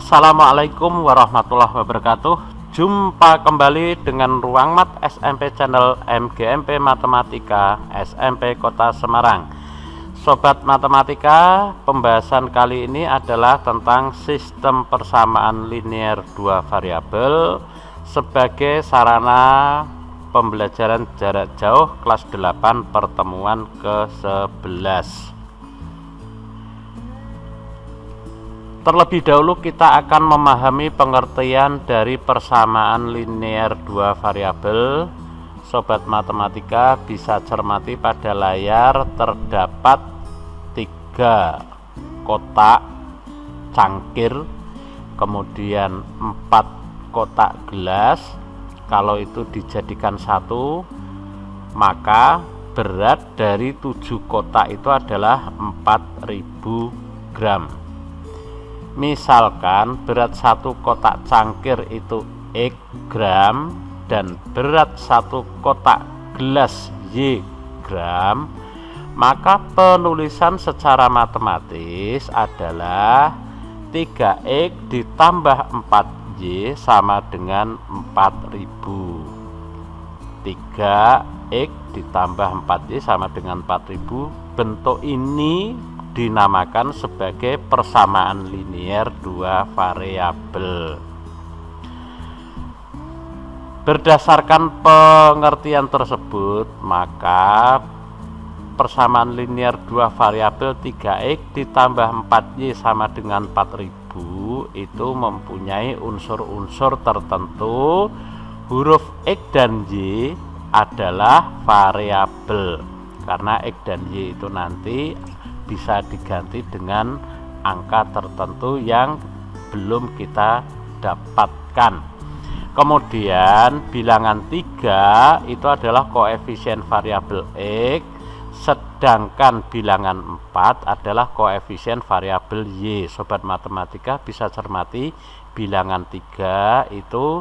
Assalamualaikum warahmatullahi wabarakatuh. Jumpa kembali dengan Ruang Mat SMP Channel MGMP Matematika SMP Kota Semarang. Sobat matematika, pembahasan kali ini adalah tentang sistem persamaan linear dua variabel sebagai sarana pembelajaran jarak jauh kelas 8 pertemuan ke-11. Terlebih dahulu kita akan memahami pengertian dari persamaan linear dua variabel. Sobat matematika bisa cermati pada layar terdapat 3 kotak cangkir, kemudian 4 kotak gelas. Kalau itu dijadikan satu, maka berat dari 7 kotak itu adalah 4000 gram. Misalkan berat satu kotak cangkir itu X gram dan berat satu kotak gelas Y gram, maka penulisan secara matematis adalah 3X ditambah 4Y sama dengan 4000. 3X ditambah 4Y sama dengan 4000. Bentuk ini dinamakan sebagai persamaan linear dua variabel. Berdasarkan pengertian tersebut, maka persamaan linear dua variabel 3X ditambah 4Y sama dengan 4000 itu mempunyai unsur-unsur tertentu. Huruf X dan Y adalah variabel, karena X dan Y itu nanti bisa diganti dengan angka tertentu yang belum kita dapatkan. Kemudian bilangan 3 itu adalah koefisien variabel X, sedangkan bilangan 4 adalah koefisien variabel Y. Sobat matematika bisa cermati bilangan 3 itu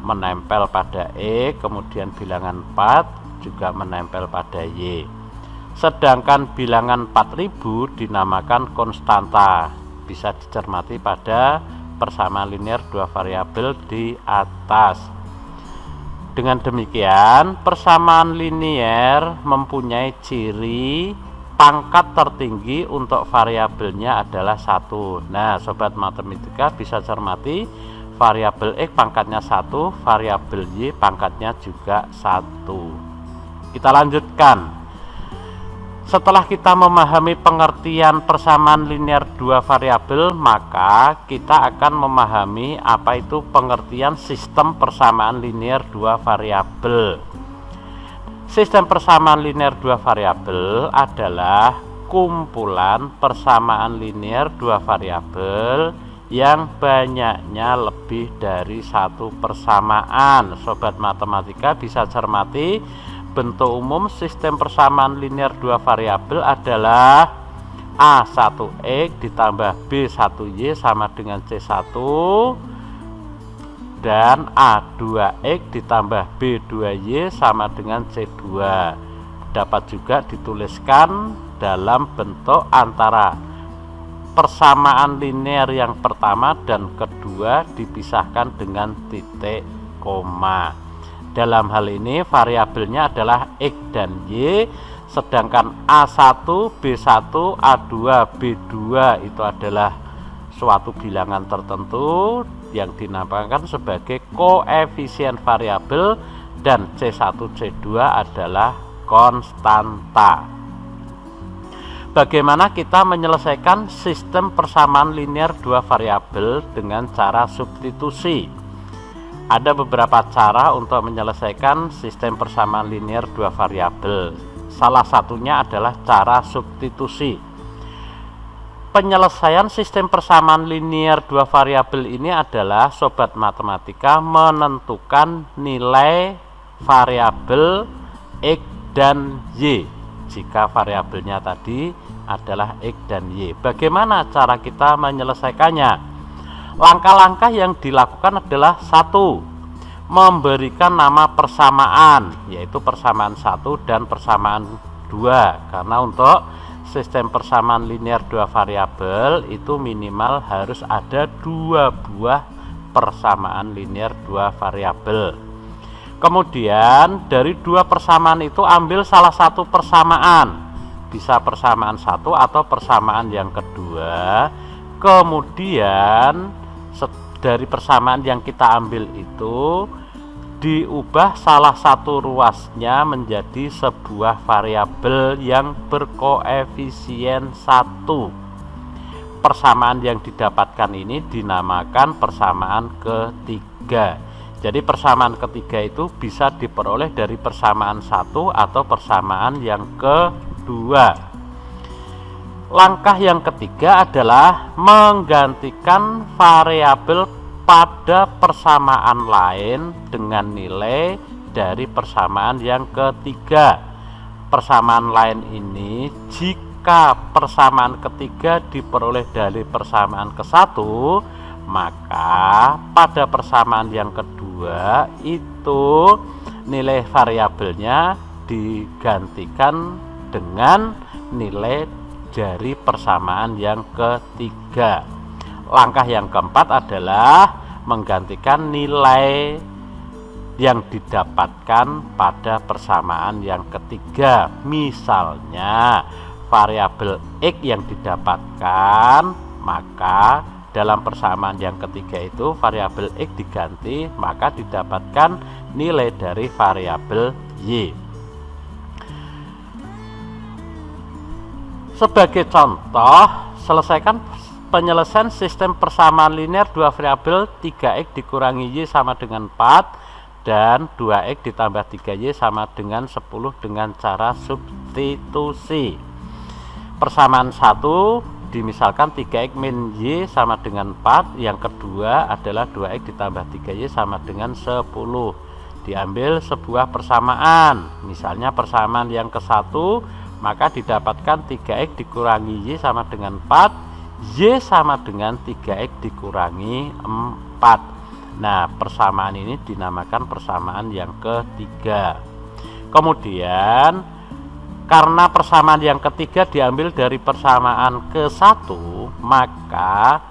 menempel pada X, kemudian bilangan 4 juga menempel pada Y. Sedangkan bilangan 4000 dinamakan konstanta, bisa dicermati pada persamaan linear dua variabel di atas. Dengan demikian, persamaan linear mempunyai ciri pangkat tertinggi untuk variabelnya adalah 1. Nah, sobat matematika bisa cermati variabel X pangkatnya 1, variabel Y pangkatnya juga 1. Kita lanjutkan. Setelah kita memahami pengertian persamaan linear dua variabel, maka kita akan memahami apa itu pengertian sistem persamaan linear dua variabel. Sistem persamaan linear dua variabel adalah kumpulan persamaan linear dua variabel yang banyaknya lebih dari satu persamaan. Sobat matematika bisa cermati bentuk umum sistem persamaan linear dua variabel adalah A1X ditambah B1Y sama dengan C1 dan A2X ditambah B2Y sama dengan C2. Dapat juga dituliskan dalam bentuk antara persamaan linear yang pertama dan kedua dipisahkan dengan titik koma. Dalam hal ini variabelnya adalah X dan Y, sedangkan A1, B1, A2, B2 itu adalah suatu bilangan tertentu yang dinamakan sebagai koefisien variabel dan C1, C2 adalah konstanta. Bagaimana kita menyelesaikan sistem persamaan linear dua variabel dengan cara substitusi? Ada beberapa cara untuk menyelesaikan sistem persamaan linear dua variabel. Salah satunya adalah cara substitusi. Penyelesaian sistem persamaan linear dua variabel ini adalah sobat matematika menentukan nilai variabel X dan Y jika variabelnya tadi adalah X dan Y. Bagaimana cara kita menyelesaikannya? Langkah-langkah yang dilakukan adalah 1. Memberikan nama persamaan, yaitu persamaan 1 dan persamaan 2. Karena untuk sistem persamaan linear dua variabel itu minimal harus ada 2 buah persamaan linear dua variabel. Kemudian dari 2 persamaan itu ambil salah satu persamaan, bisa persamaan satu atau persamaan yang kedua. Kemudian dari persamaan yang kita ambil itu diubah salah satu ruasnya menjadi sebuah variabel yang berkoefisien 1. Persamaan yang didapatkan ini dinamakan persamaan ketiga. Jadi persamaan ketiga itu bisa diperoleh dari persamaan 1 atau persamaan yang kedua. Langkah yang ketiga adalah menggantikan variabel pada persamaan lain dengan nilai dari persamaan yang ketiga. Persamaan lain ini jika persamaan ketiga diperoleh dari persamaan ke-1, maka pada persamaan yang kedua itu nilai variabelnya digantikan dengan nilai dari persamaan yang ketiga. Langkah yang keempat adalah menggantikan nilai yang didapatkan pada persamaan yang ketiga. Misalnya variabel X yang didapatkan, maka dalam persamaan yang ketiga itu variabel X diganti, maka didapatkan nilai dari variabel Y. Sebagai contoh, selesaikan penyelesaian sistem persamaan linear dua variabel 3x dikurangi y sama dengan 4 dan 2x ditambah 3y sama dengan 10 dengan cara substitusi. Persamaan 1 dimisalkan 3x min y sama dengan 4, yang kedua adalah 2x ditambah 3y sama dengan 10. Diambil sebuah persamaan, misalnya persamaan yang ke-1, maka didapatkan 3x dikurangi y sama dengan 4, y sama dengan 3x dikurangi 4. Nah, persamaan ini dinamakan persamaan yang ketiga. Kemudian karena persamaan yang ketiga diambil dari persamaan ke-1, maka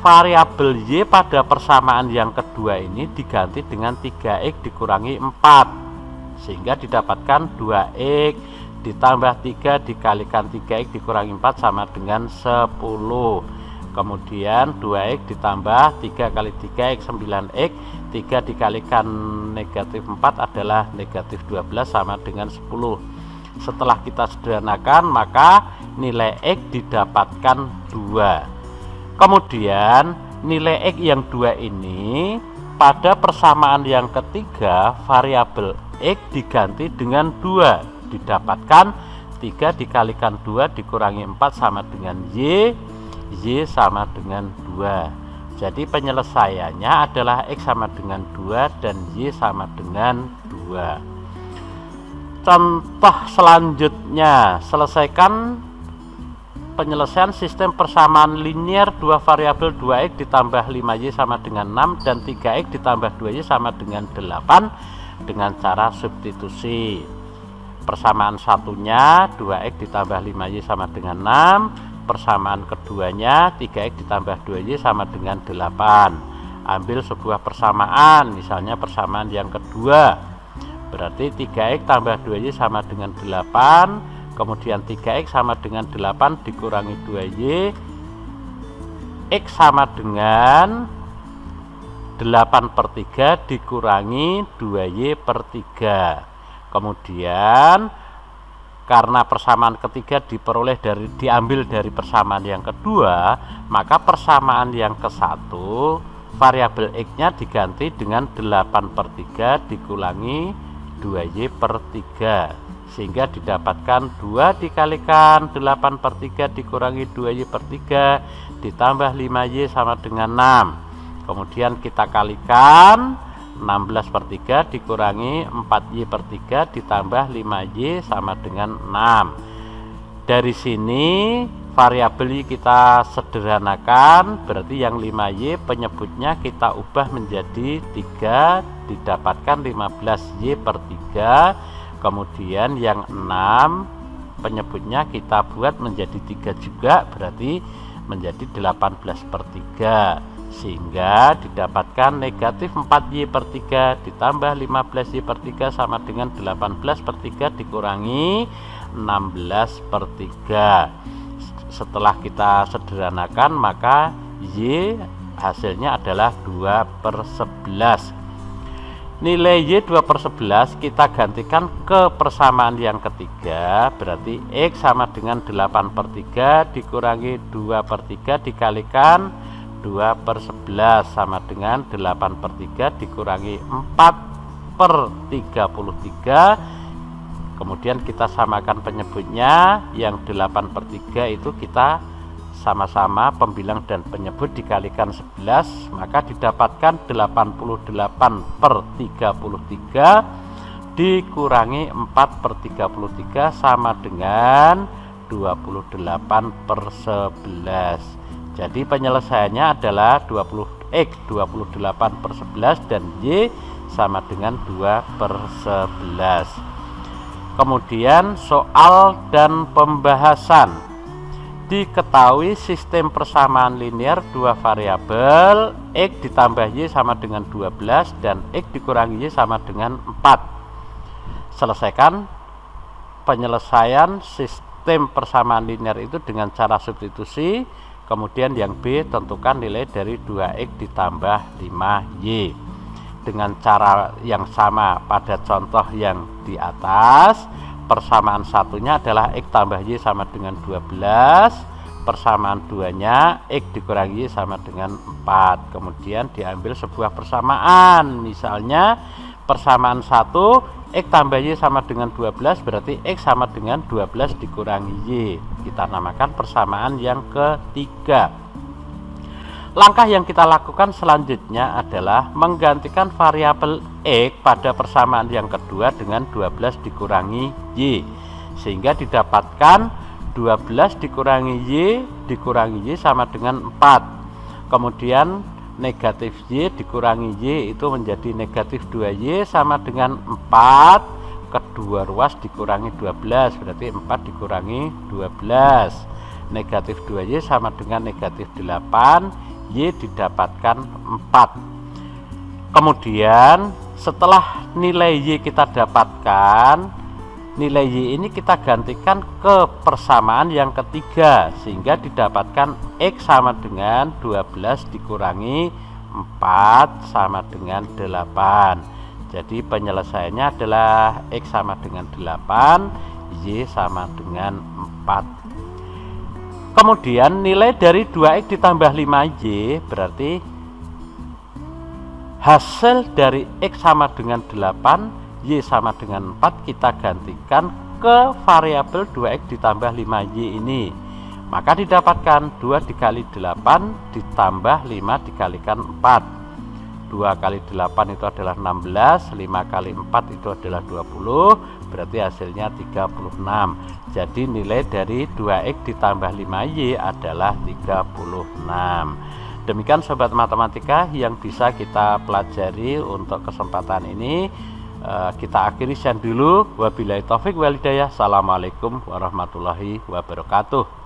variabel y pada persamaan yang kedua ini diganti dengan 3x dikurangi 4, sehingga didapatkan 2x ditambah 3 dikalikan 3x dikurangi 4 sama dengan 10. Kemudian 2x ditambah 3 kali 3x 9x, 3 dikalikan negatif 4 adalah negatif 12 sama dengan 10. Setelah kita sederhanakan, maka nilai x didapatkan 2. Kemudian nilai x yang 2 ini pada persamaan yang ketiga variabel x diganti dengan 2, didapatkan 3 dikalikan 2 dikurangi 4 sama dengan y, y sama dengan 2. Jadi penyelesaiannya adalah x sama dengan 2 dan y sama dengan 2. Contoh selanjutnya, selesaikan penyelesaian sistem persamaan linear dua variabel 2x ditambah 5y sama dengan 6 dan 3x ditambah 2y sama dengan 8 dengan cara substitusi. Persamaan satunya 2x ditambah 5y sama dengan 6, persamaan keduanya 3x ditambah 2y sama dengan 8. Ambil sebuah persamaan, misalnya persamaan yang kedua, berarti 3x tambah 2y sama dengan 8, kemudian 3x sama dengan 8 dikurangi 2y, x sama dengan 8/3 dikurangi 2y per 3. Kemudian karena persamaan ketiga diambil dari persamaan yang kedua, maka persamaan yang ke-1 variabel x-nya diganti dengan 8/3 dikurangi 2y per 3, sehingga didapatkan 2 dikalikan 8/3 dikurangi 2y per 3 ditambah 5y sama dengan 6. Kemudian kita kalikan 16/3 dikurangi 4y per 3 ditambah 5y sama dengan 6. Dari sini variabel y kita sederhanakan, berarti yang 5y penyebutnya kita ubah menjadi 3, didapatkan 15y per 3. Kemudian yang 6 penyebutnya kita buat menjadi 3 juga, berarti menjadi 18/3, sehingga didapatkan negatif 4Y/3 ditambah 15Y/3 sama dengan 18/3 dikurangi 16/3. Setelah kita sederhanakan, maka Y hasilnya adalah 2/11. Nilai Y 2/11 kita gantikan ke persamaan yang ketiga, berarti X sama dengan 8/3 dikurangi 2/3 dikalikan 2/11 sama dengan 8/3 dikurangi 4/33. Kemudian kita samakan penyebutnya, yang 8/3 itu kita sama-sama pembilang dan penyebut dikalikan 11, maka didapatkan 88/33 dikurangi 4/33 sama dengan 28/11. Jadi penyelesaiannya adalah X 28/11 dan Y sama dengan 2/11. Kemudian soal dan pembahasan. Diketahui sistem persamaan linear dua variabel X ditambah Y sama dengan 12 dan X dikurangi Y sama dengan 4. Selesaikan penyelesaian sistem persamaan linear itu dengan cara substitusi. Kemudian yang B, tentukan nilai dari 2X ditambah 5Y. Dengan cara yang sama pada contoh yang di atas, persamaan satunya adalah X tambah Y sama dengan 12, persamaan duanya X dikurangi Y sama dengan 4. Kemudian diambil sebuah persamaan, misalnya persamaan 1 X tambah Y sama dengan 12, berarti X sama dengan 12 dikurangi Y. Kita namakan persamaan yang ketiga. Langkah yang kita lakukan selanjutnya adalah menggantikan variabel X pada persamaan yang kedua dengan 12 dikurangi Y, sehingga didapatkan 12 dikurangi Y sama dengan 4. Kemudian negatif Y dikurangi Y itu menjadi negatif 2Y sama dengan 4. Kedua ruas dikurangi 12, berarti 4 dikurangi 12. Negatif 2Y sama dengan negatif 8, Y didapatkan 4. Kemudian setelah nilai Y kita dapatkan, nilai Y ini kita gantikan ke persamaan yang ketiga, sehingga didapatkan X sama dengan 12 dikurangi 4 sama dengan 8. Jadi penyelesaiannya adalah X sama dengan 8, Y sama dengan 4. Kemudian nilai dari 2X ditambah 5Y, berarti hasil dari X sama dengan 8, Y sama dengan 4 kita gantikan ke variabel 2X ditambah 5Y ini. Maka didapatkan 2 dikali 8 ditambah 5 dikalikan 4. 2 kali 8 itu adalah 16, 5 kali 4 itu adalah 20, berarti hasilnya 36. Jadi nilai dari 2X ditambah 5Y adalah 36. Demikian sobat matematika yang bisa kita pelajari untuk kesempatan ini. Kita akhiri sekian dulu. Wabillahi taufik wal hidayah. Assalamualaikum warahmatullahi wabarakatuh.